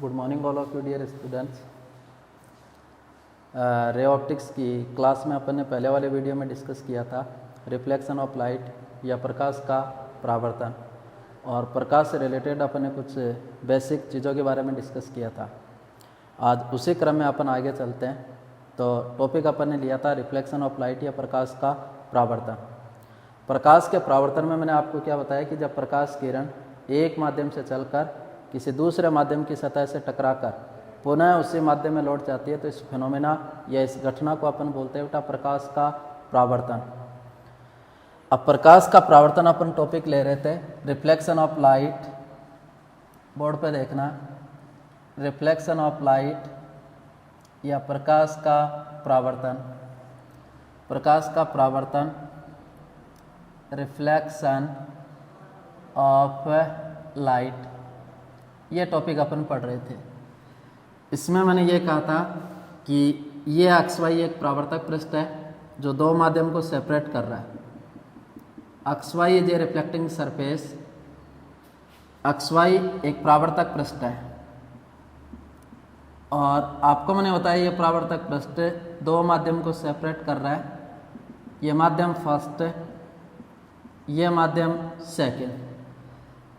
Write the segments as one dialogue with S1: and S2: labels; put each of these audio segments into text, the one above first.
S1: Good morning all of you dear students. Ray optics की class में अपन ने पहले वाले वीडियो में डिस्कस किया था रिफ्लेक्शन ऑफ लाइट या प्रकाश का परावर्तन, और प्रकाश से रिलेटेड अपन ने कुछ बेसिक चीज़ों के बारे में डिस्कस किया था। आज उसी क्रम में अपन आगे चलते हैं। तो टॉपिक अपन ने लिया था रिफ्लेक्शन ऑफ लाइट या प्रकाश का परावर्तन। प्रकाश के परावर्तन में मैंने आपको क्या बताया कि जब प्रकाश किरण एक माध्यम से चलकर किसी दूसरे माध्यम की सतह से टकराकर पुनः उसी माध्यम में लौट जाती है तो इस फिनोमेना या इस घटना को अपन बोलते हैं बेटा प्रकाश का परावर्तन। अब प्रकाश का परावर्तन अपन टॉपिक ले रहे थे रिफ्लेक्शन ऑफ लाइट। बोर्ड पे देखना, रिफ्लेक्शन ऑफ लाइट या प्रकाश का परावर्तन। प्रकाश का परावर्तन, रिफ्लेक्शन ऑफ लाइट, ये टॉपिक अपन पढ़ रहे थे। इसमें मैंने ये कहा था कि ये XY एक परावर्तक पृष्ठ है जो दो माध्यम को सेपरेट कर रहा है। XY is a reflecting surface. XY एक परावर्तक पृष्ठ है और आपको मैंने बताया ये परावर्तक पृष्ठ दो माध्यम को सेपरेट कर रहा है। ये माध्यम फर्स्ट, ये माध्यम सेकेंड।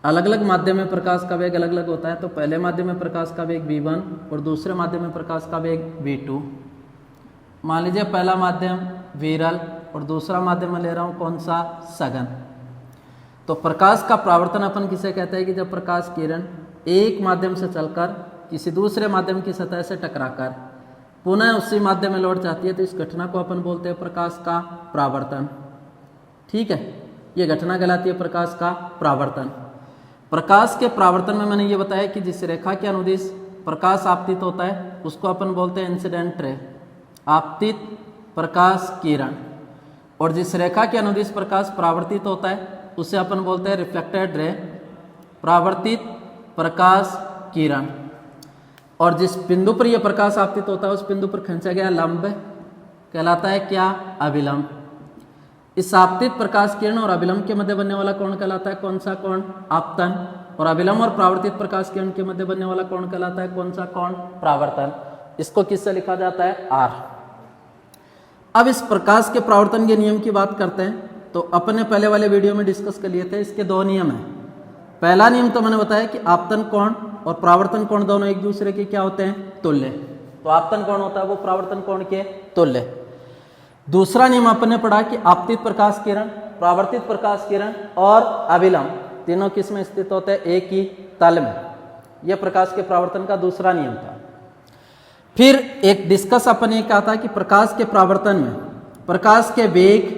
S1: अलग अलग माध्यम में प्रकाश का वेग अलग अलग होता है। तो पहले माध्यम में प्रकाश का वेग v1 और दूसरे माध्यम में प्रकाश का वेग v2। मान लीजिए पहला माध्यम विरल और दूसरा माध्यम में ले रहा हूँ कौन सा, सघन। तो प्रकाश का परावर्तन अपन किसे कहते हैं कि जब प्रकाश किरण एक माध्यम से चलकर किसी दूसरे माध्यम की सतह से टकराकर पुनः उसी माध्यम में लौट जाती है तो इस घटना को अपन बोलते हैं प्रकाश का परावर्तन। ठीक है, ये घटना कहलाती है प्रकाश का परावर्तन। प्रकाश के परावर्तन में मैंने ये बताया कि जिस रेखा के अनुदिश प्रकाश आपतित होता है उसको अपन बोलते हैं इंसिडेंट रे, आपतित प्रकाश किरण। और जिस रेखा के अनुदिश प्रकाश परावर्तित होता है उसे अपन बोलते हैं रिफ्लेक्टेड रे, परावर्तित प्रकाश किरण। और जिस बिंदु पर यह प्रकाश आपतित होता है उस बिंदु पर खींचा गया लंब कहलाता है क्या, अभिलंब। इस आपतित प्रकाश किरण और अभिलंब के मध्य बनने वाला कोण कहलाता है कौन सा कोण, आपतन। और अभिलंब और परावर्तित प्रकाश किरण के मध्य बनने वाला कोण कहलाता है कौन सा कोण, परावर्तन। इसको किससे लिखा जाता है, R। अब इस प्रकाश के परावर्तन के नियम की बात करते हैं। तो अपन ने पहले वाले वीडियो में डिस्कस कर लिए थे, इसके दो नियम हैं। पहला नियम तो मैंने बताया कि आपतन कोण और परावर्तन कोण दोनों एक दूसरे के क्या होते हैं, तुल्य। तो आपतन कोण होता है वो परावर्तन कोण के तुल्य। दूसरा नियम अपन ने पढ़ा कि आपतित प्रकाश किरण, परावर्तित प्रकाश किरण और अभिलंब तीनों किस में स्थित होते हैं, एक ही तल में। यह प्रकाश के परावर्तन का दूसरा नियम था। फिर एक डिस्कस अपन ने कहा था कि प्रकाश के परावर्तन में प्रकाश के वेग,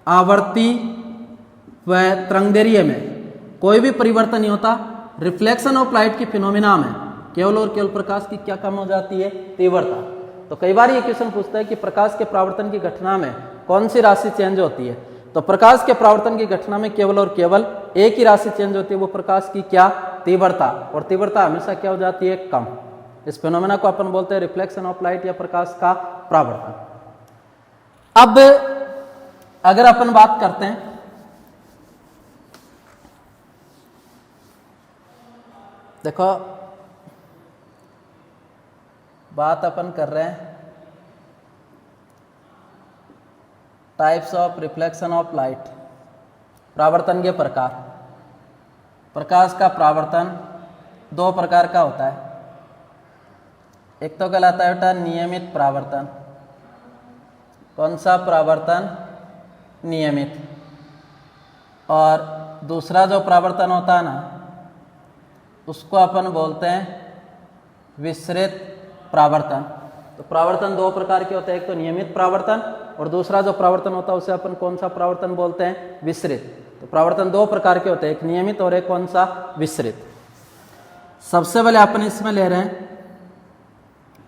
S1: आवर्ती व तरंगदैर्घ्य में कोई भी परिवर्तन नहीं होता। रिफ्लेक्शन ऑफ लाइट की फिनोमिना में केवल और केवल प्रकाश की क्या कम हो जाती है, तीव्रता। तो कई बार ये क्वेश्चन पूछता है कि प्रकाश के परावर्तन की घटना में कौन सी राशि चेंज होती है। तो प्रकाश के परावर्तन की घटना में केवल और केवल एक ही राशि चेंज होती है, वो प्रकाश की क्या, तीव्रता। और तीव्रता हमेशा क्या हो जाती है, कम। इस फिनोमेना को अपन बोलते हैं रिफ्लेक्शन ऑफ लाइट या प्रकाश का परावर्तन। अब अगर अपन बात करते हैं देखो, बात अपन कर रहे हैं types of reflection of light, परावर्तन के प्रकार। प्रकाश का परावर्तन दो प्रकार का होता है। एक तो कहलाता है बेटा नियमित परावर्तन। कौन सा परावर्तन, नियमित। और दूसरा जो परावर्तन होता है ना उसको अपन बोलते हैं विसरित परावर्तन। तो परावर्तन दो प्रकार के होते हैं, एक तो नियमित परावर्तन और दूसरा जो परावर्तन होता है उसे अपन कौन सा परावर्तन बोलते हैं, विसरित। तो परावर्तन दो प्रकार के होते हैं, एक नियमित और एक कौन सा, विसरित। सबसे पहले अपन इसमें ले रहे हैं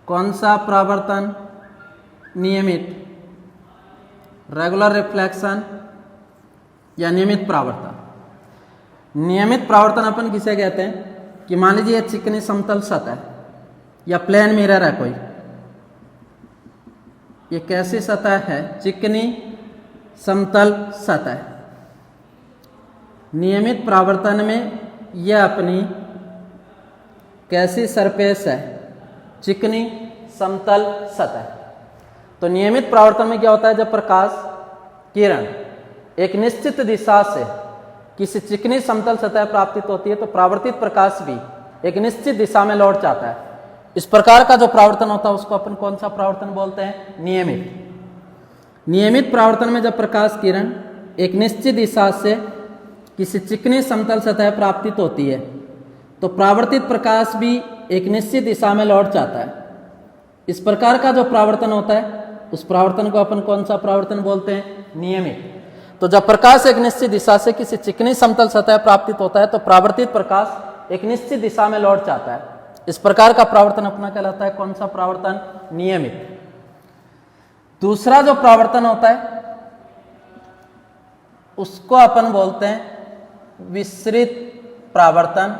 S1: कौन सा परावर्तन, नियमित, रेगुलर रिफ्लेक्शन या नियमित परावर्तन। नियमित परावर्तन अपन किसे कहते हैं कि मान लीजिए चिकनी समतल सतह या प्लेन मिरर है कोई, ये कैसी सतह है, चिकनी समतल सतह। नियमित परावर्तन में यह अपनी कैसी सरफेस है? चिकनी समतल सतह। तो नियमित परावर्तन में क्या होता है? जब प्रकाश किरण एक निश्चित दिशा से किसी चिकनी समतल सतह प्राप्त होती है तो परावर्तित प्रकाश भी एक निश्चित दिशा में लौट जाता है। इस प्रकार का जो परावर्तन होता है उसको अपन कौन सा परावर्तन बोलते हैं? नियमित। नियमित परावर्तन में जब प्रकाश किरण एक निश्चित दिशा से किसी चिकनी समतल सतह प्राप्त होती है तो परावर्तित प्रकाश भी एक निश्चित दिशा में लौट जाता है। इस प्रकार का जो परावर्तन होता है उस परावर्तन को अपन कौन सा परावर्तन बोलते हैं? नियमित। तो जब प्रकाश एक निश्चित दिशा से किसी चिकनी समतल सतह प्राप्त होता है तो परावर्तित प्रकाश एक निश्चित दिशा में लौट जाता है। इस प्रकार का परावर्तन अपना कहलाता है कौन सा परावर्तन? नियमित। दूसरा जो परावर्तन होता है उसको अपन बोलते हैं विसरित परावर्तन।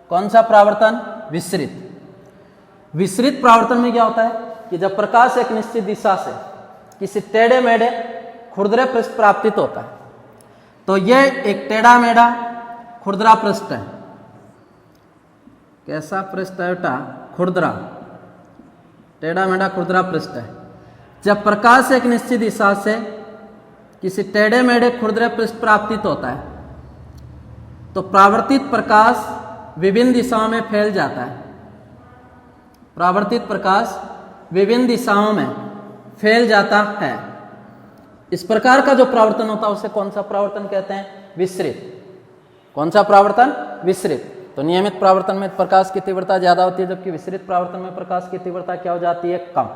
S1: कौन सा परावर्तन? विसरित। विसरित परावर्तन में क्या होता है कि जब प्रकाश एक निश्चित दिशा से किसी टेढ़े मेढ़े खुरदरे पृष्ठ प्राप्त होता है तो यह एक टेढ़ा मेढ़ा खुरदरा पृष्ठ है। कैसा पृष्ठ है बेटा? खुरदरा, टेढ़ा मेढ़ा खुरदरा पृष्ठ है। जब प्रकाश एक निश्चित दिशा से किसी टेढ़े मेढ़े खुरदरे पृष्ठ प्राप्त होता है तो परावर्तित प्रकाश विभिन्न दिशाओं में फैल जाता है। परावर्तित प्रकाश विभिन्न दिशाओं में फैल जाता है। इस प्रकार का जो परावर्तन होता है उसे कौन सा परावर्तन कहते हैं? विसरित। कौन सा परावर्तन? विसरित। तो नियमित परावर्तन में प्रकाश की तीव्रता ज्यादा होती है जबकि विसरित परावर्तन में प्रकाश की तीव्रता क्या हो जाती है? कम।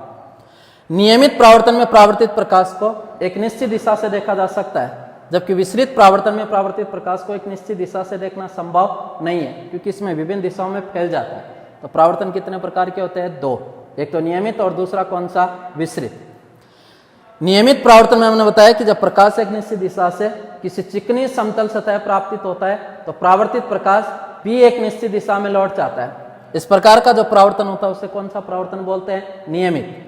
S1: नियमित परावर्तन में परावर्तित प्रकाश को एक निश्चित दिशा से देखा जा सकता है जबकि विसरित परावर्तन में परावर्तित प्रकाश को एक निश्चित दिशा से देखना संभव नहीं है क्योंकि इसमें विभिन्न दिशाओं में फैल जाता है। तो परावर्तन कितने प्रकार के होते हैं? दो। एक तो नियमित और दूसरा कौन सा? विसरित। नियमित परावर्तन में हमने बताया कि जब प्रकाश एक निश्चित दिशा से किसी चिकनी समतल सतह प्राप्त होता है तो परावर्तित प्रकाश भी एक निश्चित दिशा में लौट जाता है। इस प्रकार का जो परावर्तन होता है उसे कौन सा परावर्तन बोलते हैं? नियमित।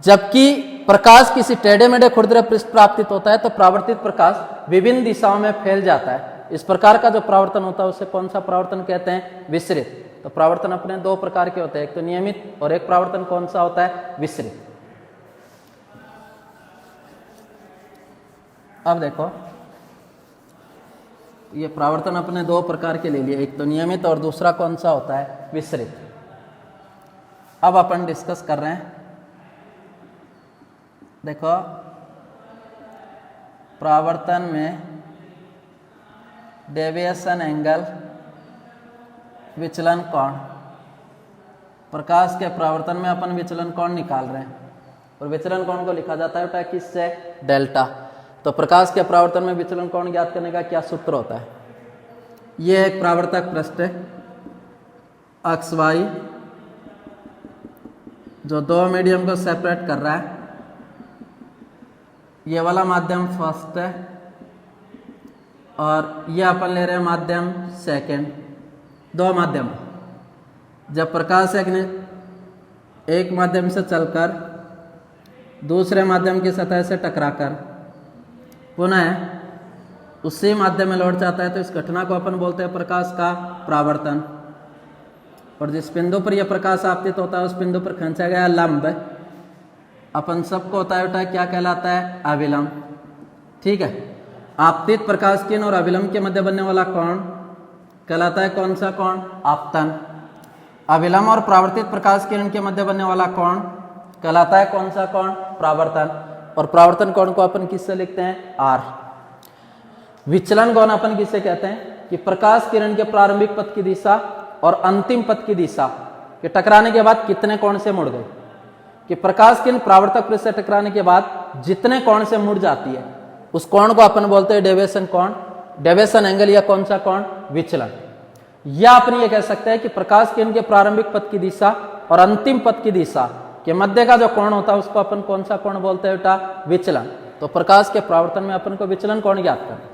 S1: जबकि प्रकाश किसी टेढ़े मेढ़े खुरदरे पृष्ठ प्राप्त होता है तो परावर्तित प्रकाश विभिन्न दिशाओं में फैल जाता है। इस प्रकार का जो परावर्तन होता है उसे कौन सा परावर्तन कहते हैं? विसरित। तो परावर्तन अपने दो प्रकार के होते हैं, एक तो नियमित और एक परावर्तन कौन सा होता है? विसरित। अब देखो ये परावर्तन अपने दो प्रकार के ले लिए, एक तो नियमित और दूसरा कौन सा होता है? विसरित। अब अपन डिस्कस कर रहे हैं। देखो परावर्तन में डेविएशन एंगल, विचलन कोण। प्रकाश के परावर्तन में अपन विचलन कोण निकाल रहे हैं और विचलन कोण को लिखा जाता है किससे? डेल्टा। तो प्रकाश के परावर्तन में विचलन कोण ज्ञात करने का क्या सूत्र होता है? यह एक परावर्तक पृष्ठ है अक्ष वाई जो दो मीडियम को सेपरेट कर रहा है। ये वाला माध्यम फर्स्ट है और ये अपन ले रहे हैं माध्यम सेकंड। दो माध्यम। जब प्रकाश एक माध्यम से चलकर दूसरे माध्यम की सतह से टकराकर पुनः उसी माध्यम में लौट जाता है तो इस घटना को अपन बोलते हैं प्रकाश का परावर्तन। और जिस बिंदु पर यह प्रकाश आपतित होता है उस बिंदु पर खींचा गया लंब अपन सबको होता है क्या कहलाता है? अविलंब। ठीक है। आपतित प्रकाश किरण और अविलंब के मध्य बनने वाला कोण कहलाता है कौन सा कोण? आपतन। अविलंब और परावर्तित प्रकाश किरण के मध्य बनने वाला कोण कहलाता है कौन सा कोण? परावर्तन। और परावर्तन कोण को अपन किससे लिखते हैं? आर। विचलन कोण अपन किसे कहते हैं? कि प्रकाश किरण के प्रारंभिक पथ की दिशा और अंतिम पथ की दिशा के टकराने के बाद कितने कोण से मुड़ गए। कि प्रकाश किरण परावर्तक पृष्ठ से टकराने के बाद जितने कोण से मुड़ जाती है उस कोण को अपन बोलते हैं डेविएशन कोण, डेविएशन एंगल या कौन सा कोण? विचलन। या अपन ये कह सकते हैं कि प्रकाश किरण के प्रारंभिक पथ की दिशा और अंतिम पथ की दिशा के मध्य का जो कोण होता है उसको अपन कौन सा कोण बोलते हैं बेटा? विचलन। तो प्रकाश के परावर्तन में अपन को विचलन कोण ज्ञात करना।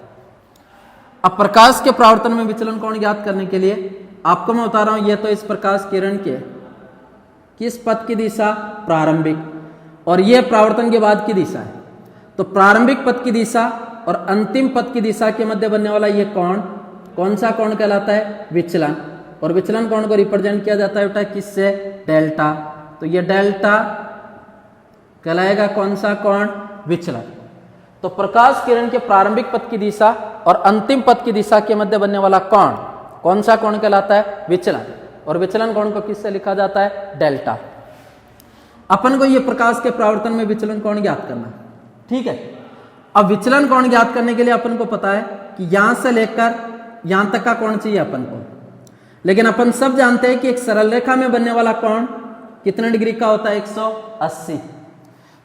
S1: अब प्रकाश के परावर्तन में विचलन कोण ज्ञात करने के लिए आपको मैं बता रहा हूं ये तो इस प्रकाश किरण के किस पथ की दिशा? प्रारंभिक। और ये परावर्तन के बाद की दिशा है। तो प्रारंभिक पथ की दिशा और अंतिम पथ की दिशा के मध्य बनने वाला ये कोण कौन सा कोण कहलाता है? विचलन। और विचलन कोण को रिप्रेजेंट किया जाता है बेटा किससे, डेल्टा। तो ये डेल्टा कहलाएगा कौन सा कोण, विचलन। तो प्रकाश किरण के प्रारंभिक पथ की दिशा और अंतिम पथ की दिशा के मध्य बनने वाला कोण कौन सा कोण कहलाता है, विचलन। और विचलन कोण को किससे लिखा जाता है, डेल्टा। अपन को ये प्रकाश के परावर्तन में विचलन कोण ज्ञात करना, ठीक है। अब विचलन कोण ज्ञात करने के लिए अपन को पता है कि यहां से लेकर यहां तक का कोण चाहिए अपन को, लेकिन अपन सब जानते हैं कि एक सरल रेखा में बनने वाला कोण कितने डिग्री का होता है, 180।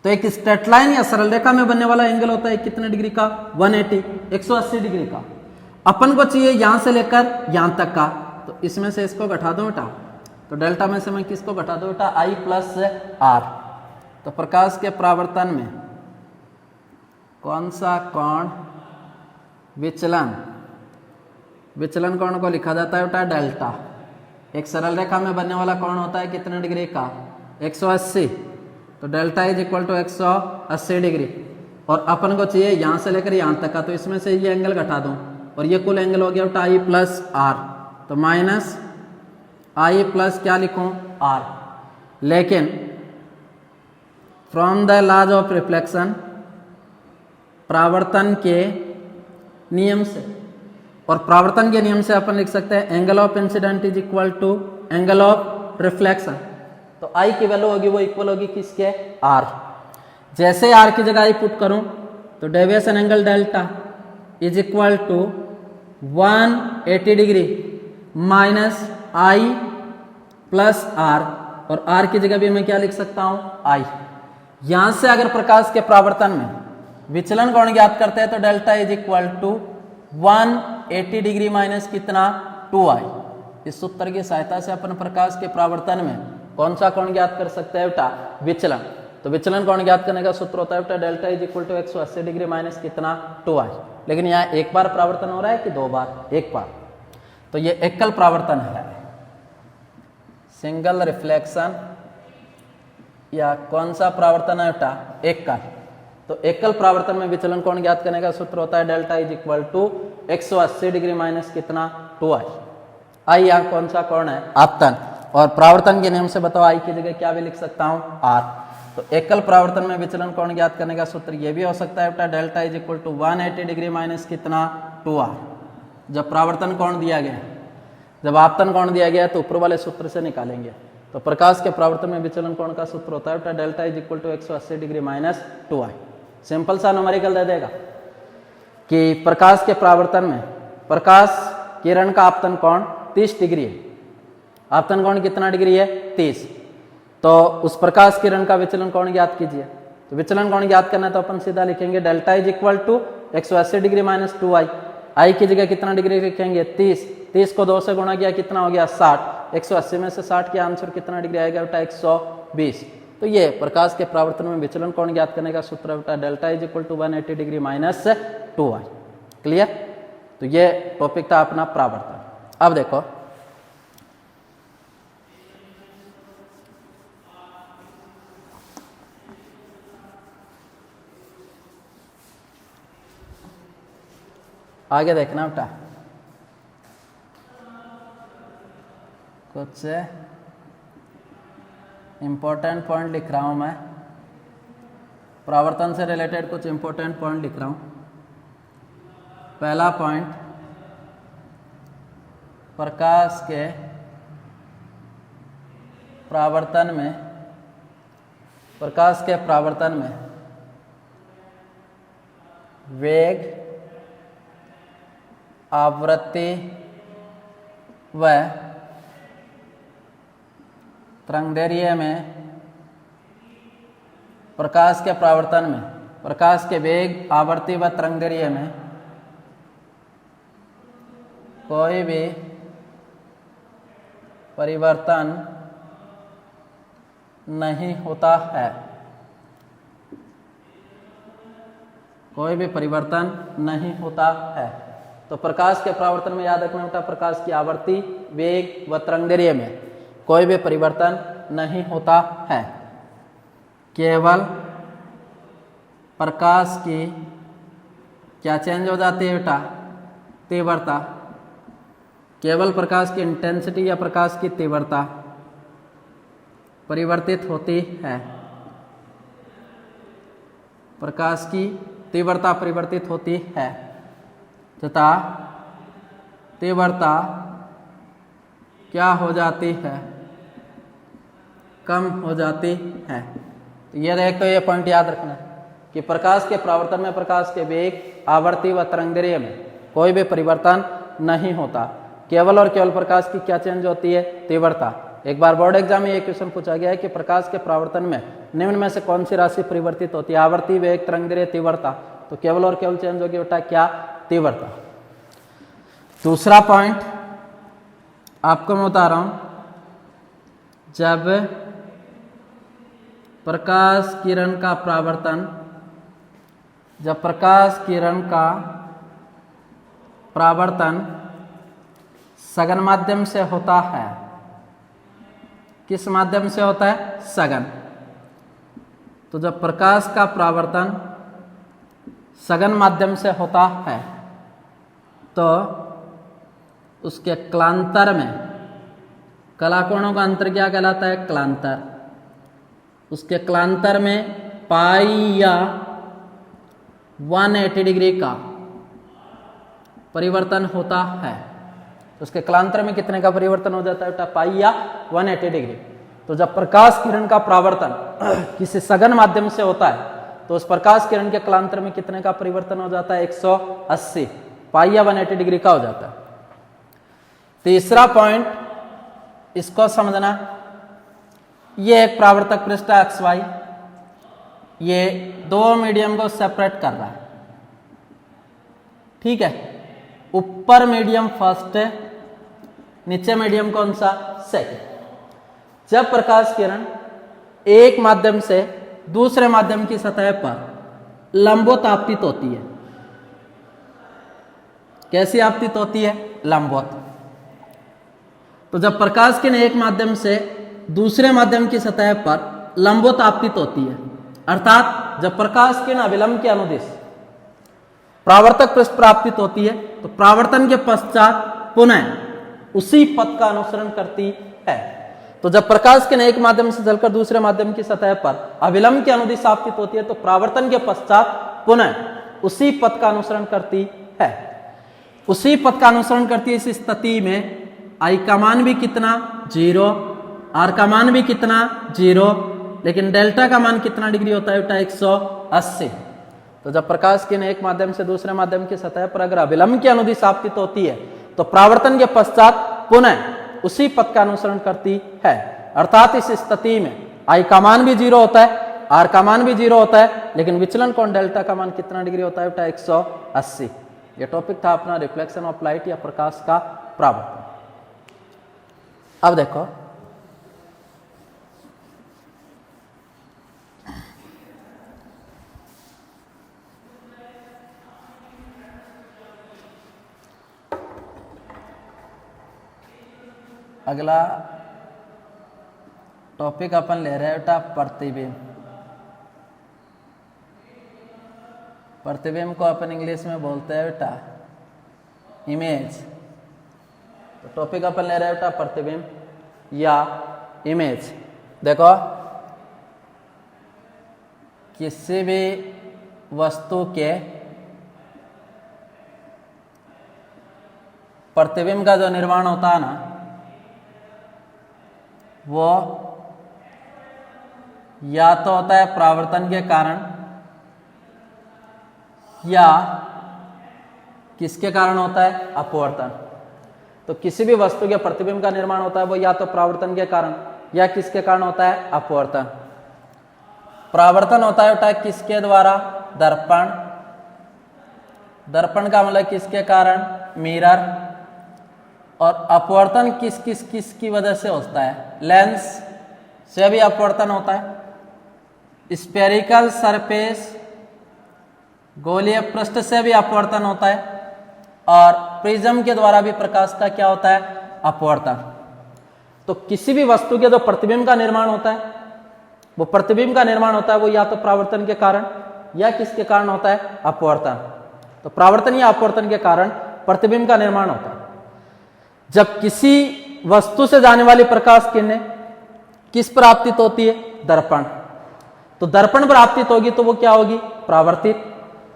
S1: तो एक स्ट्रेट लाइन या सरल रेखा में बनने वाला एंगल होता है कितने डिग्री का, 180, 180 डिग्री का। अपन को चाहिए यहां से लेकर यहां तक का, तो इसमें से इसको घटा दो बेटा। तो डेल्टा में से मैं किसको घटा दो बेटा, I प्लस R। तो प्रकाश के परावर्तन में कौन सा कोण, विचलन, विचलन कोण को लिखा जाता है बेटा डेल्टा। एक सरल रेखा में बनने वाला कोण होता है कितने डिग्री का, 180। तो delta is equal to 180 degree. और अपन को चाहिए यहां से लेकर यहां तक का, तो इसमें से ये एंगल घटा दूं और ये कुल एंगल हो गया बेटा I प्लस R। तो माइनस I प्लस क्या लिखूं, R। लेकिन from the laws of reflection, परावर्तन के नियम से, और परावर्तन के नियम से अपन लिख सकते हैं angle of incidence is equal to angle of reflection. तो I की वैल्यू होगी वो इक्वल होगी किसके, R। जैसे R की जगह I पुट करूं तो deviation angle delta is equal to 180 degree minus I plus R, और R की जगह भी मैं क्या लिख सकता हूं, I। यहां से अगर प्रकाश के परावर्तन में विचलन कोण ज्ञात करते हैं तो delta is equal to 180 degree minus कितना, 2I। इस सूत्र की सहायता से अपन प्रकाश के परावर्तन में कौन सा कोण ज्ञात कर सकते हैं बेटा, विचलन। तो विचलन कोण ज्ञात करने का सूत्र होता है बेटा delta is equal to 180 degree minus कितना, 2I। लेकिन यहाँ एक बार परावर्तन हो रहा है कि दो बार, एक बार। तो ये एकल परावर्तन है, सिंगल रिफ्लेक्शन, या कौन सा परावर्तन है बेटा, एकल। तो एकल परावर्तन में विचलन कोण ज्ञात करने का सूत्र होता है delta is equal to 180 degree minus कितना, 2I। I यहाँ कौन सा कोण है, आपतन। और परावर्तन के नियम से बताओ I की जगह क्या भी लिख सकता हूं, R। तो एकल परावर्तन में विचलन कोण ज्ञात करने का सूत्र ये भी हो सकता है बेटा delta is equal to 180 degree minus कितना, 2R। जब परावर्तन कोण दिया गया, जब आपतन कोण दिया गया तो ऊपर वाले सूत्र से निकालेंगे। तो प्रकाश के परावर्तन में विचलन कोण का सूत्र होता है बेटा delta is equal to 180 degree minus 2I। Simple सा न्यूमेरिकल दे देगा कि प्रकाश के परावर्तन में प्रकाश किरण का आपतन कोण 30 डिग्री है। आपतन कोण कितना डिग्री है, 30। तो उस प्रकाश किरण का विचलन कोण ज्ञात कीजिए। तो विचलन कोण ज्ञात करना है तो अपन सीधा लिखेंगे delta is equal to 180 degree minus 2I। I की जगह कितना डिग्री लिखेंगे, 30। 30 को 2 से गुणा किया कितना हो गया, 60। 180 में से 60 के आंसर कितना डिग्री आएगा बेटा, 120। तो ये प्रकाश के परावर्तन में विचलन कोण ज्ञात करने का सूत्र बेटा delta is equal to 180 degree minus 2I। Clear. तो ये टॉपिक था अपना परावर्तन। अब देखो आगे देखना बेटा, कुछ इंपॉर्टेंट पॉइंट लिख रहा हूं मैं, परावर्तन से रिलेटेड कुछ इंपॉर्टेंट पॉइंट लिख रहा हूं। पहला पॉइंट, प्रकाश के परावर्तन में, प्रकाश के परावर्तन में वेग, आवृत्ति व तरंगदैर्घ्य में, प्रकाश के परावर्तन में प्रकाश के वेग, आवृत्ति व तरंगदैर्घ्य में कोई भी परिवर्तन नहीं होता है, कोई भी परिवर्तन नहीं होता है। तो प्रकाश के परावर्तन में याद रखना बेटा, प्रकाश की आवृत्ति, वेग व तरंगदैर्घ्य में कोई भी परिवर्तन नहीं होता है। केवल प्रकाश की क्या चेंज हो जाती है बेटा, तीव्रता। केवल प्रकाश की इंटेंसिटी या प्रकाश की तीव्रता परिवर्तित होती है, प्रकाश की तीव्रता परिवर्तित होती है तथा तीव्रता क्या हो जाती है, कम हो जाती है। तो ये देख, तो ये पॉइंट याद रखना कि प्रकाश के परावर्तन में प्रकाश के वेग, आवर्ती व तरंगदैर्घ्य में कोई भी परिवर्तन नहीं होता। केवल और केवल प्रकाश की क्या चेंज होती है, तीव्रता। एक बार बोर्ड एग्जाम में ये क्वेश्चन पूछा गया है कि प्रकाश के परावर्तन में निम्न में से कौन सी राशि परिवर्तित होती है, आवर्ती, वेग, तरंगदैर्घ्य, तीव्रता। तो केवल और केवल चेंज होगी बेटा क्या, तीव्रता। दूसरा पॉइंट आपको मैं बता रहा हूं, जब प्रकाश किरण का परावर्तन, जब प्रकाश किरण का परावर्तन सघन माध्यम से होता है, किस माध्यम से होता है, सघन। तो जब प्रकाश का परावर्तन सघन माध्यम से होता है तो उसके क्लांतर में, कलाकोणों का अंतर क्या कहलाता है, क्लांतर। उसके क्लांतर में पाई या 180 डिग्री का परिवर्तन होता है। उसके क्लांतर में कितने का परिवर्तन हो जाता है बेटा, पाई या 180 डिग्री। तो जब प्रकाश किरण का परावर्तन किसी सघन माध्यम से होता है तो उस प्रकाश किरण के क्लांतर में कितने का परिवर्तन हो जाता है, 180 पाई या 180 डिग्री का हो जाता है। तीसरा पॉइंट इसको समझना, ये एक परावर्तक पृष्ठ है XY, ये दो मीडियम को सेपरेट कर रहा है, ठीक है। ऊपर मीडियम फर्स्ट है, नीचे मीडियम कौन सा, सेकंड। जब प्रकाश किरण एक माध्यम से दूसरे माध्यम की सतह पर लंबवत आपतित होती है, कैसी आपतित होती है, लंबवत। तो जब प्रकाश किरण एक माध्यम से दूसरे माध्यम की सतह पर लंबवत आपतित होती है, अर्थात जब प्रकाश किरण अविलंब के अनुदिश परावर्तक पृष्ठ पर आपतित होती है तो परावर्तन के पश्चात पुनः उसी पथ का अनुसरण करती है। तो जब प्रकाश किरण एक माध्यम से चलकर दूसरे माध्यम की सतह पर अविलंब के अनुदिश आपतित होती है तो परावर्तन के पश्चात पुनः उसी पथ का अनुसरण करती है, उसी पथ का अनुसरण करती है। इस स्थिति में I का मान भी कितना, 0, R का मान भी कितना, 0, लेकिन डेल्टा का मान कितना डिग्री होता है बेटा, 180। तो जब प्रकाश किरण एक माध्यम से दूसरे माध्यम की सतह पर अगर अविलंब के अनुदिश आपतित होती है तो परावर्तन के पश्चात पुनः उसी पथ का अनुसरण करती है, अर्थात इस स्थिति में I का मान भी 0 होता है, R का मान भी 0 होता है, लेकिन विचलन कोण डेल्टा का मान कितना डिग्री होता है बेटा, 180। यह टॉपिक था अपना रिफ्लेक्शन ऑफ लाइट या प्रकाश का परावर्तन। अब देखो, अगला टॉपिक अपन ले रहे हैं बेटा प्रतिबिंब। प्रतिबिंब को अपन इंग्लिश में बोलते हैं बेटा इमेज। तो टॉपिक अपन ले रहे हैं बेटा प्रतिबिंब या इमेज। देखो, किसी भी वस्तु के प्रतिबिंब का जो निर्माण होता है ना, वो या तो होता है परावर्तन के कारण या किसके कारण होता है, अपवर्तन। तो किसी भी वस्तु के प्रतिबिंब का निर्माण होता है वो या तो परावर्तन के कारण या किसके कारण होता है, अपवर्तन। परावर्तन होता है बेटा किसके द्वारा, दर्पण। दर्पण का मतलब किसके कारण, मिरर। और अपवर्तन किस की वजह से होता है, लेंस से भी अपवर्तन होता है। स्फेरिकल सरफेस, गोलीय पृष्ठ से भी अपवर्तन होता है। और प्रिज्म के द्वारा भी प्रकाश का क्या होता है, अपवर्तन। तो किसी भी वस्तु के जो प्रतिबिंब का निर्माण होता है, वो प्रतिबिंब का निर्माण होता है वो या तो परावर्तन के कारण या किसके कारण होता है, अपवर्तन। तो परावर्तन या अपवर्तन के कारण प्रतिबिंब का निर्माण होता है। जब किसी वस्तु से जाने वाली प्रकाश किरणें किस पर आपतित होती है? दर्पण। तो दर्पण पर आपतित होगी तो वो क्या होगी? परावर्तित।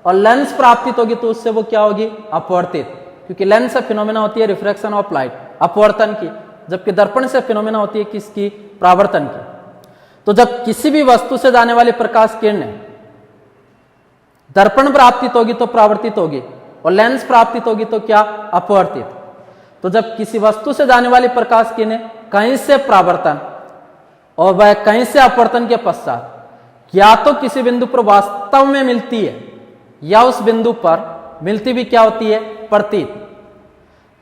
S1: और लेंस पर आपतित होगी तो उससे वो क्या होगी? अपवर्तित। क्योंकि लेंस से फिनोमेना होती है रिफ्रैक्शन ऑफ लाइट, अपवर्तन की, जबकि दर्पण से फिनोमेना होती है किसकी? परावर्तन की। तो जब किसी भी वस्तु से जाने वाली प्रकाश किरणें दर्पण पर आपतित होगी तो परावर्तित होगी, और लेंस पर आपतित होगी तो क्या? अपवर्तित। तो जब किसी वस्तु से जाने वाली प्रकाश किरणें कहीं से परावर्तन और वह कहीं से अपवर्तन के पश्चात या तो किसी बिंदु पर वास्तव में मिलती है या उस बिंदु पर मिलती भी क्या होती है? प्रतीत।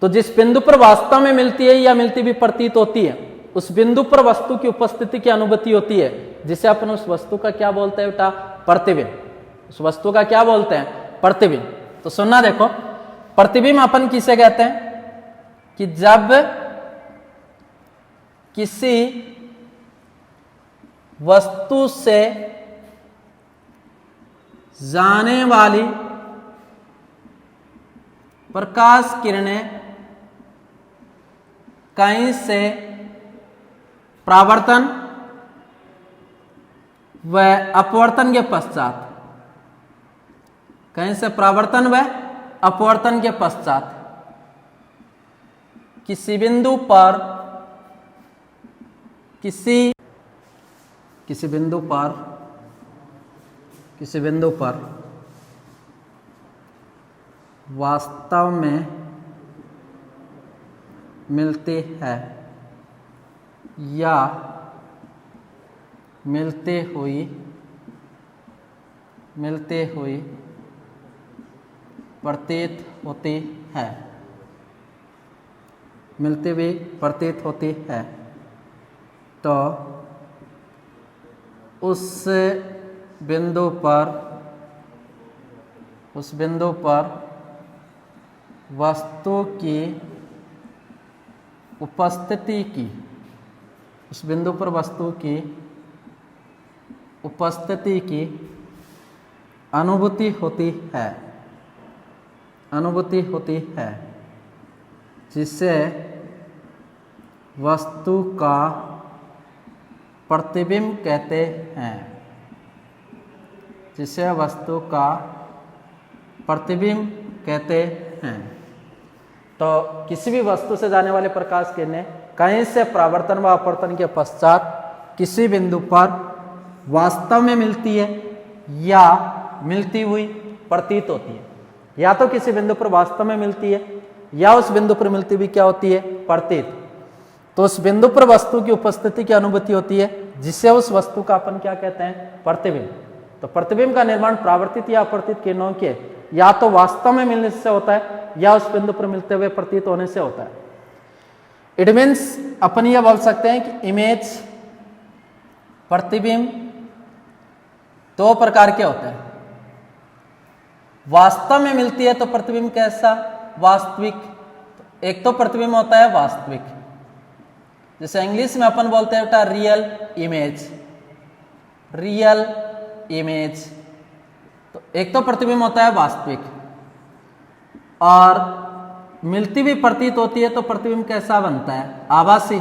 S1: तो जिस बिंदु पर वास्तव में मिलती है या मिलती भी प्रतीत होती है, उस बिंदु पर वस्तु की उपस्थिति की अनुभूति होती है, जिसे अपन उस वस्तु का क्या बोलते हैं बेटा? प्रतिबिंब। उस वस्तु का क्या बोलते हैं? प्रतिबिंब। तो सुनना देखो, प्रतिबिंब अपन किसे कहते हैं? कि जब किसी वस्तु से जाने वाली प्रकाश किरणें कहीं से परावर्तन व अपवर्तन के पश्चात, कहीं से परावर्तन व अपवर्तन के पश्चात किसी बिंदु पर किसी बिंदु पर वास्तव में मिलते हैं या मिलते हुई प्रतीत होती है, मिलती हुई प्रतीत होती है, तो उस बिंदु पर वस्तु की उपस्थिति की, उस बिंदु पर वस्तु की उपस्थिति की अनुभूति होती है, जिसे वस्तु का प्रतिबिंब कहते हैं, जिसे वस्तु का प्रतिबिंब कहते हैं। तो किसी भी वस्तु से जाने वाले प्रकाश किरणें कहीं से परावर्तन व अपवर्तन के पश्चात किसी बिंदु पर वास्तव में मिलती है या मिलती हुई प्रतीत होती है, या तो किसी बिंदु पर वास्तव में मिलती है या उस बिंदु पर मिलती हुई क्या होती है? प्रतीत। तो उस बिंदु पर वस्तु की उपस्थिति की अनुभूति होती है, जिसे उस वस्तु का अपन क्या कहते हैं? प्रतिबिंब। तो प्रतिबिंब का निर्माण परावर्तित या अपवर्तित किरणों के या तो वास्तव में मिलने से होता है या उस बिंदु पर मिलते हुए प्रतीत होने से होता है। इट मीन्स अपन यह बोल सकते हैं कि इमेज, प्रतिबिंब दो प्रकार के होते हैं। वास्तव में मिलती है तो प्रतिबिंब कैसा? वास्तविक। एक तो प्रतिबिंब होता है वास्तविक, जैसे इंग्लिश में अपन बोलते हैं बेटा रियल इमेज। तो एक तो प्रतिबिंब होता है वास्तविक, और मिलती भी प्रतीत होती है तो प्रतिबिंब कैसा बनता है? आभासी।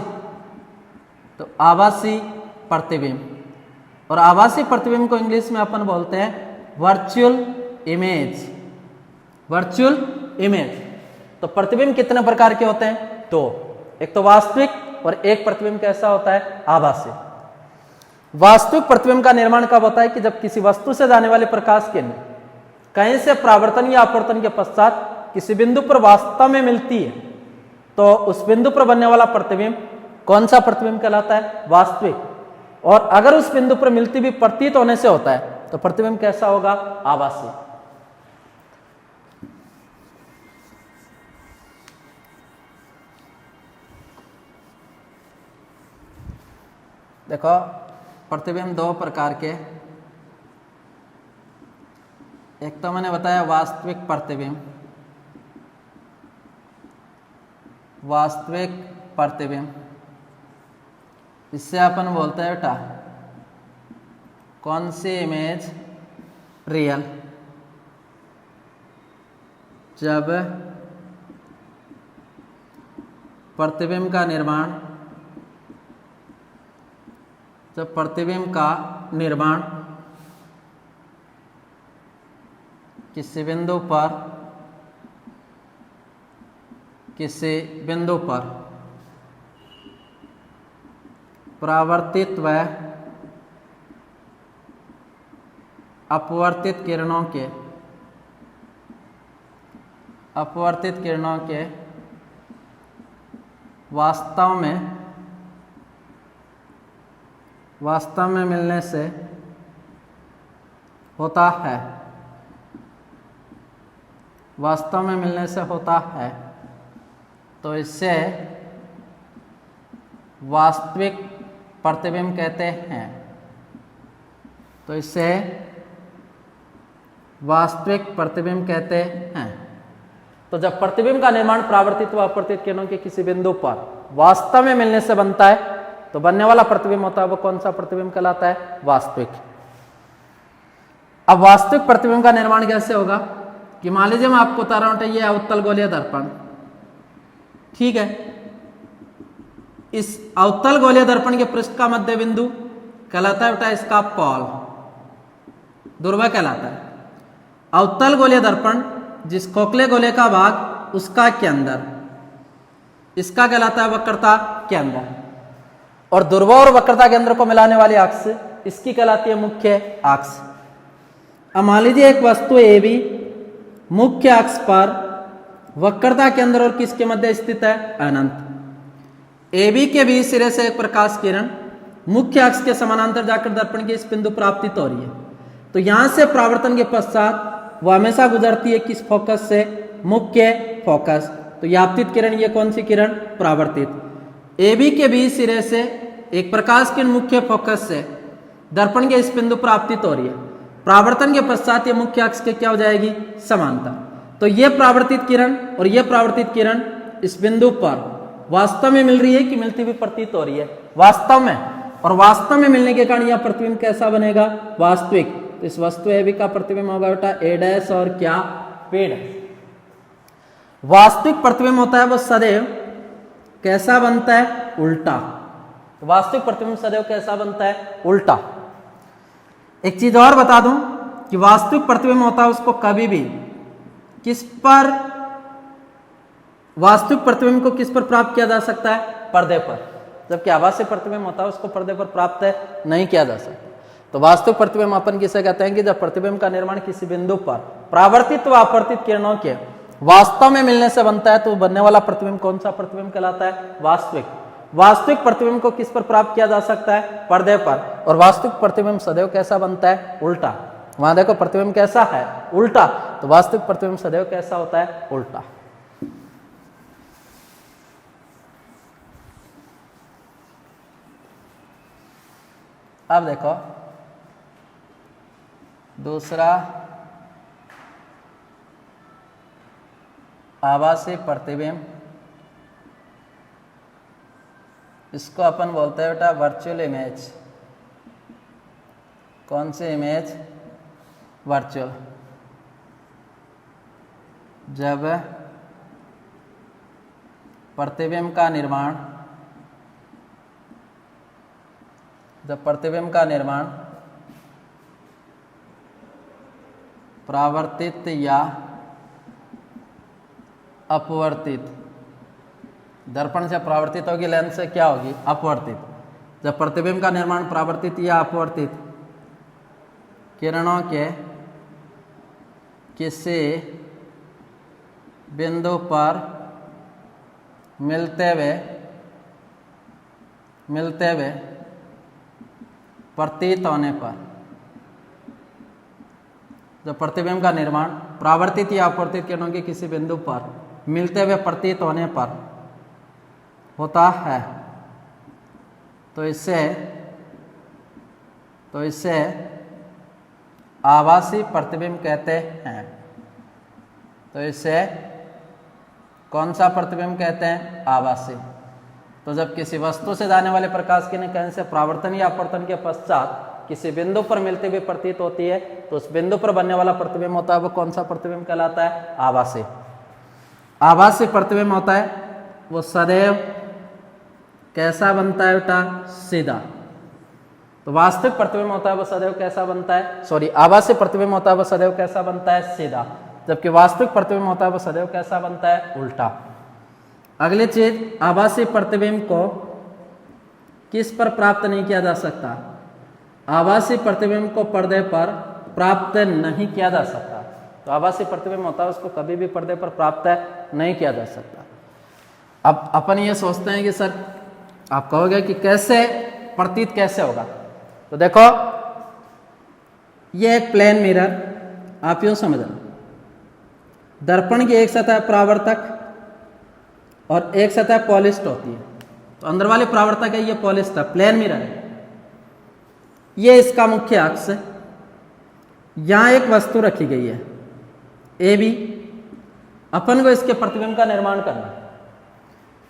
S1: तो आभासी प्रतिबिंब, और आभासी प्रतिबिंब को इंग्लिश में अपन बोलते हैं वर्चुअल इमेज। तो प्रतिबिंब कितने प्रकार के होते हैं? दो। एक तो वास्तविक और एक प्रतिबिंब कैसा होता है? आभासी। वास्तविक प्रतिबिंब का निर्माण कब होता है? कि जब किसी वस्तु से जाने वाले प्रकाश किरण कहीं से परावर्तन या अपवर्तन के पश्चात किसी बिंदु पर वास्तव में मिलती है, तो उस बिंदु पर बनने वाला प्रतिबिंब कौन सा प्रतिबिंब कहलाता है? वास्तविक। और अगर उस बिंदु पर मिलती भी प्रतीत होने से होता है तो प्रतिबिंब कैसा होगा? आभासी। देखो, प्रतिबिंब दो प्रकार के, एक तो मैंने बताया वास्तविक प्रतिबिंब, इससे अपन बोलते हैं बेटा कौन सी इमेज? रियल। जब प्रतिबिंब का निर्माण, जब प्रतिबिंब का निर्माण किसी बिंदु पर परावर्तित व अपवर्तित किरणों के वास्तव में मिलने से होता है, तो इससे वास्तविक प्रतिबिंब कहते हैं। तो जब प्रतिबिंब का निर्माण परावर्तित व अपवर्तित किरणों के किसी बिंदु पर वास्तव में मिलने से बनता है, तो बनने वाला प्रतिबिंब होता है वो कौन सा प्रतिबिंब कहलाता है? वास्तविक। अब वास्तविक प्रतिबिंब का निर्माण कैसे होगा कि मान लीजिए मैं आपको बता रहा हूं ये अवतल गोलीय दर्पण, ठीक है। इस अवतल गोलीय दर्पण के पृष्ठ का मध्य बिंदु कहलाता है बेटा इसका पॉल, ध्रुव कहलाता है। अवतल गोलीय दर्पण जिस खोखले गोले का भाग उसका केंद्र, इसका कहलाता है वक्रता केंद्र, और ध्रुव और वक्रता केंद्र को मिलाने वाली अक्ष इसकी कहलाती है मुख्य अक्ष। अब मान लीजिए एक वस्तु ए बी मुख्य अक्ष पर वक्रता केंद्र और किसके मध्य स्थित है? अनंत। ए बी के बीच सिरे से एक प्रकाश किरण मुख्य अक्ष के समानांतर जाकर दर्पण के इस बिंदु पर आपतित हो रही है, तो यहां से परावर्तन के पश्चात वह हमेशा गुजरती है किस फोकस से? मुख्य फोकस। तो यह आपतित किरण, ये कौन सी किरण? परावर्तित। ए बी के बीच सिरे से एक प्रकाश किरण मुख्य फोकस से दर्पण के इस बिंदु पर आपतित हो रही है, परावर्तन के पश्चात ये मुख्य अक्ष के क्या हो जाएगी? समांतर। तो ये परावर्तित किरण और ये परावर्तित किरण इस बिंदु पर वास्तव में मिल रही है कि मिलती हुई प्रतीत हो रही है? वास्तव में। और वास्तव में मिलने के कारण यह प्रतिबिंब कैसा बनेगा? वास्तविक। तो इस वस्तु ए बी का प्रतिबिंब होगा बेटा ए डैश और क्या? P dash. वास्तविक प्रतिबिंब होता है वो सदैव कैसा बनता है? उल्टा। वास्तविक प्रतिबिंब सदैव कैसा बनता है? उल्टा। एक चीज और बता दूं कि वास्तविक प्रतिबिंब होता है उसको कभी भी किस पर, वास्तविक प्रतिबिंब को किस पर प्राप्त किया जा सकता है? पर्दे पर। जबकि आभासी प्रतिबिंब होता है उसको पर्दे पर प्राप्त नहीं किया जा सकता। तो वास्तविक प्रतिबिंब अपन किसे कहते हैं कि जब प्रतिबिंब का निर्माण किसी बिंदु पर परावर्तित व अपवर्तित किरणों के वास्तव में मिलने से बनता है, तो बनने वाला प्रतिबिंब कौन सा प्रतिबिंब कहलाता है? वास्तविक। वास्तविक प्रतिबिंब को किस पर प्राप्त किया जा सकता है? पर्दे पर। और वास्तविक प्रतिबिंब सदैव कैसा बनता है? उल्टा। वहां देखो प्रतिबिंब कैसा है? उल्टा। तो वास्तविक प्रतिबिंब सदैव कैसा होता है? उल्टा। अब देखो दूसरा आभासी प्रतिबिंब, इसको अपन बोलते हैं बेटा वर्चुअल इमेज। कौन सी इमेज? वर्चुअल। जब प्रतिबिंब का निर्माण परावर्तित या अपवर्तित, दर्पण से परावर्तित होगी, लेंस से क्या होगी? अपवर्तित। जब प्रतिबिंब का निर्माण परावर्तित या अपवर्तित किरणों के किसी बिंदु पर मिलते हुए प्रतीत होने पर, जब प्रतिबिंब का निर्माण परावर्तित या अपवर्तित किरणों के किसी बिंदु पर मिलते हुए प्रतीत होने पर होता है, तो इसे आभासी प्रतिबिंब कहते हैं। तो इसे कौन सा प्रतिबिंब कहते हैं? आभासी। तो जब किसी वस्तु से जाने वाले प्रकाश की किरण से परावर्तन या अपवर्तन के पश्चात किसी बिंदु पर मिलते हुए प्रतीत होती है, तो उस बिंदु पर बनने वाला प्रतिबिंब होता है वो कौन सा प्रतिबिंब कहलाता है? आभासी। आभासी प्रतिबिंब होता है वो सदैव कैसा बनता है बेटा? सीधा। तो वास्तविक प्रतिबिंब होता है वो सदैव कैसा बनता है? सॉरी, आभासी प्रतिबिंब होता है वो सदैव कैसा बनता है? सीधा। जबकि वास्तविक प्रतिबिंब होता है वो सदैव कैसा बनता है? उल्टा। अगली चीज, आभासी प्रतिबिंब को किस पर प्राप्त नहीं किया जा सकता? आभासी प्रतिबिंब को पर्दे पर प्राप्त नहीं किया जा सकता। तो आभासी प्रतिबिंब होता है उसको कभी भी पर्दे पर प्राप्त नहीं किया जा सकता। अब अपन ये सोचते हैं कि सर, आप कहोगे कि कैसे प्रतीत कैसे होगा? तो देखो, ये एक प्लेन मिरर, आप यूं समझना, दर्पण की एक सतह परावर्तक और एक सतह पॉलिश्ड होती है। तो अंदर वाली परावर्तक है, ये पॉलिश्ड है, प्लेन मिरर है, ये इसका मुख्य अक्ष है। यहां एक वस्तु रखी गई है ए बी, अपन को इसके प्रतिबिंब का निर्माण करना है।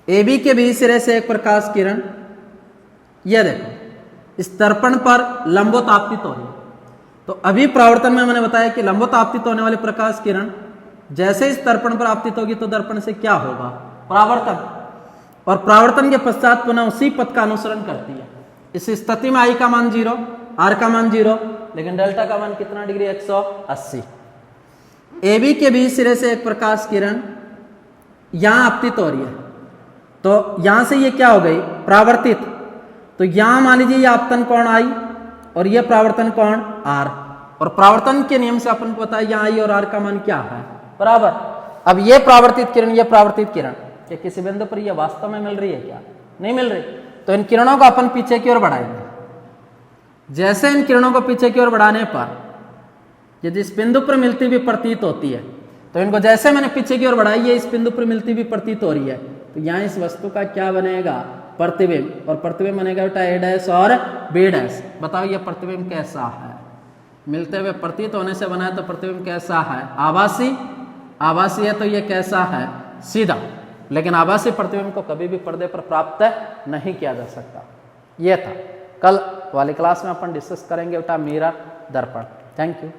S1: ए बी के बीच सिरे से एक प्रकाश किरण, यह देखो, इस दर्पण पर लंबवत आपतित हो रही है। तो अभी परावर्तन में मैंने बताया कि लंबवत आपतित होने वाली प्रकाश किरण जैसे इस दर्पण पर आपतित होगी तो दर्पण से क्या होगा? परावर्तन। और परावर्तन के पश्चात पुनः उसी पथ का अनुसरण करती है। इस स्थिति में आई का मान 0, आर का मान 0, लेकिन डेल्टा का मान कितना डिग्री? 180। ए बी के बीच सिरे से एक प्रकाश किरण यहां आपतित हो रही है, तो यहां से ये क्या हो गई? परावर्तित। तो यहां मान लीजिए ये आपतन कोण आई और ये परावर्तन कोण आर, और परावर्तन के नियम से अपन को पता है यहां आई और आर का मान क्या है? बराबर। अब ये परावर्तित किरण, ये परावर्तित किरण, क्या किसी बिंदु पर ये वास्तव में मिल रही है क्या? नहीं मिल रही। तो इन किरणों को अपन पीछे की ओर बढ़ाएंगे। जैसे इन किरणों को पीछे की ओर बढ़ाने पर यदि इस बिंदु पर मिलती हुई प्रतीत होती है, तो इनको जैसे मैंने पीछे की ओर बढ़ाई है, इस बिंदु पर मिलती हुई प्रतीत हो रही है, तो यहाँ इस वस्तु का क्या बनेगा? प्रतिबिंब। और प्रतिबिंब बनेगा बेटा ए डैश और बी डैश। बताओ ये प्रतिबिंब कैसा है? मिलते हुए प्रतीत होने से बना है, तो प्रतिबिंब कैसा है? आभासी। आभासी है तो ये कैसा है? सीधा। लेकिन आभासी प्रतिबिंब को कभी भी पर्दे पर प्राप्त नहीं किया जा सकता। ये था। कल वाली क्लास में अपन डिस्कस करेंगे बेटा मिरर, दर्पण। Thank you.